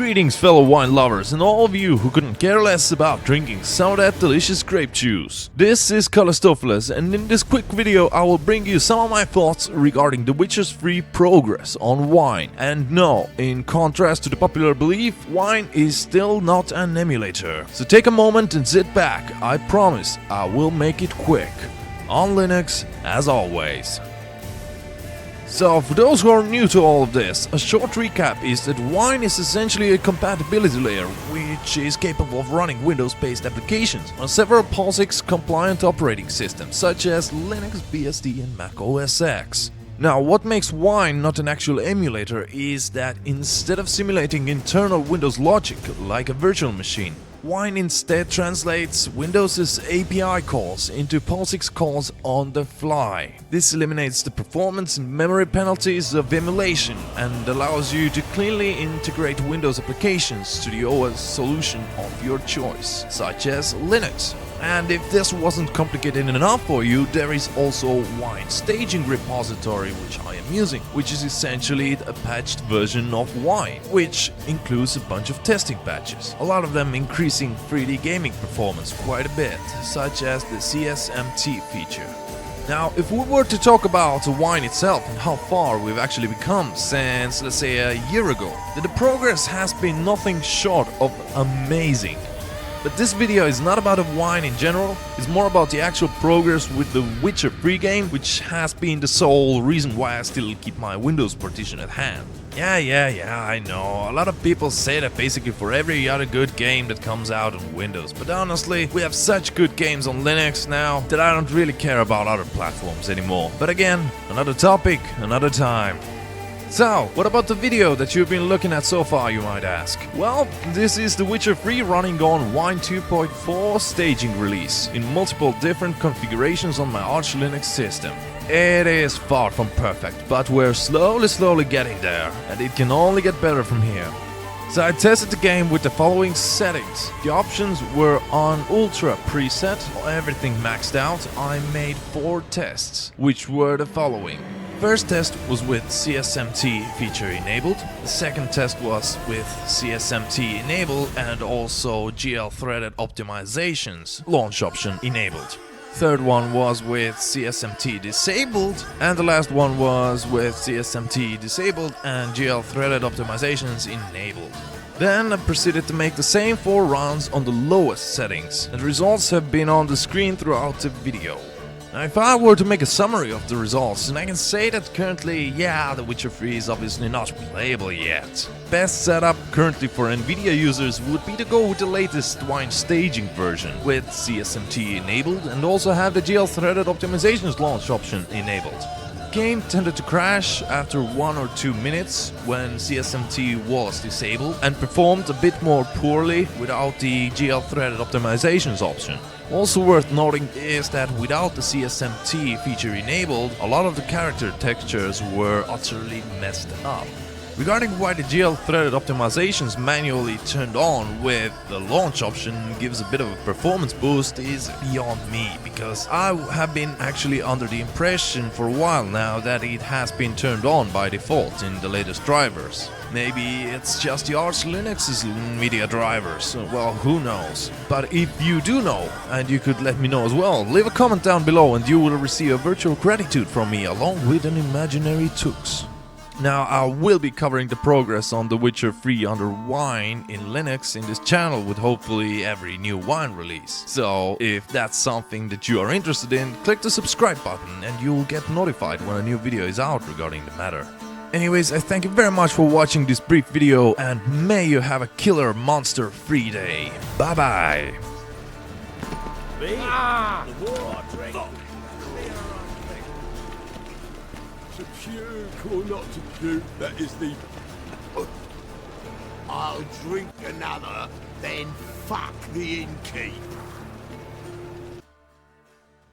Greetings fellow wine lovers and all of you who couldn't care less about drinking some of that delicious grape juice. This is Kallestofeles, and in this quick video I will bring you some of my thoughts regarding The Witcher's 3 progress on wine. And no, in contrast to the popular belief, wine is still not an emulator. So take a moment and sit back, I promise I will make it quick. On Linux, as always. So, for those who are new to all of this, a short recap is that Wine is essentially a compatibility layer which is capable of running Windows-based applications on several POSIX-compliant operating systems such as Linux, BSD and Mac OS X. Now, what makes Wine not an actual emulator is that instead of simulating internal Windows logic like a virtual machine, Wine instead translates Windows' API calls into POSIX calls on the fly. This eliminates the performance and memory penalties of emulation and allows you to cleanly integrate Windows applications to the OS solution of your choice, such as Linux. And if this wasn't complicated enough for you, there is also Wine Staging Repository, which I am using, which is essentially a patched version of Wine, which includes a bunch of testing patches, a lot of them increasing 3D gaming performance quite a bit, such as the CSMT feature. Now, if we were to talk about Wine itself and how far we've actually become since, let's say, a year ago, then the progress has been nothing short of amazing. But this video is not about Wine in general, it's more about the actual progress with the Witcher 3 game, which has been the sole reason why I still keep my Windows partition at hand. Yeah, I know, a lot of people say that basically for every other good game that comes out on Windows, but honestly, we have such good games on Linux now that I don't really care about other platforms anymore. But again, another topic, another time. So, what about the video that you've been looking at so far, you might ask? Well, this is The Witcher 3 running on Wine 2.4 staging release in multiple different configurations on my Arch Linux system. It is far from perfect, but we're slowly getting there, and it can only get better from here. So I tested the game with the following settings. The options were on Ultra preset, everything maxed out. I made 4 tests, which were the following. First test was with CSMT feature enabled, the second test was with CSMT enabled and also GL threaded optimizations launch option enabled. Third one was with CSMT disabled, and the last one was with CSMT disabled and GL threaded optimizations enabled. Then I proceeded to make the same 4 rounds on the lowest settings, and the results have been on the screen throughout the video. Now, if I were to make a summary of the results, then I can say that currently, The Witcher 3 is obviously not playable yet. Best setup currently for Nvidia users would be to go with the latest Wine staging version with CSMT enabled and also have the GL threaded optimizations launch option enabled. The game tended to crash after 1 or 2 minutes when CSMT was disabled and performed a bit more poorly without the GL threaded optimizations option. Also worth noting is that without the CSMT feature enabled, a lot of the character textures were utterly messed up. Regarding why the GL threaded optimizations manually turned on with the launch option gives a bit of a performance boost is beyond me, because I have been actually under the impression for a while now that it has been turned on by default in the latest drivers. Maybe it's just the Arch Linux's NVIDIA drivers, well, who knows. But if you do know, and you could let me know as well, leave a comment down below and you will receive a virtual gratitude from me along with an imaginary tux. Now, I will be covering the progress on The Witcher 3 under Wine in Linux in this channel with hopefully every new Wine release. So, if that's something that you are interested in, click the subscribe button and you'll get notified when a new video is out regarding the matter. Anyways, I thank you very much for watching this brief video and may you have a killer monster-free day. Bye bye! To puke or not to puke, that is the... I'll drink another, then fuck the innkeep.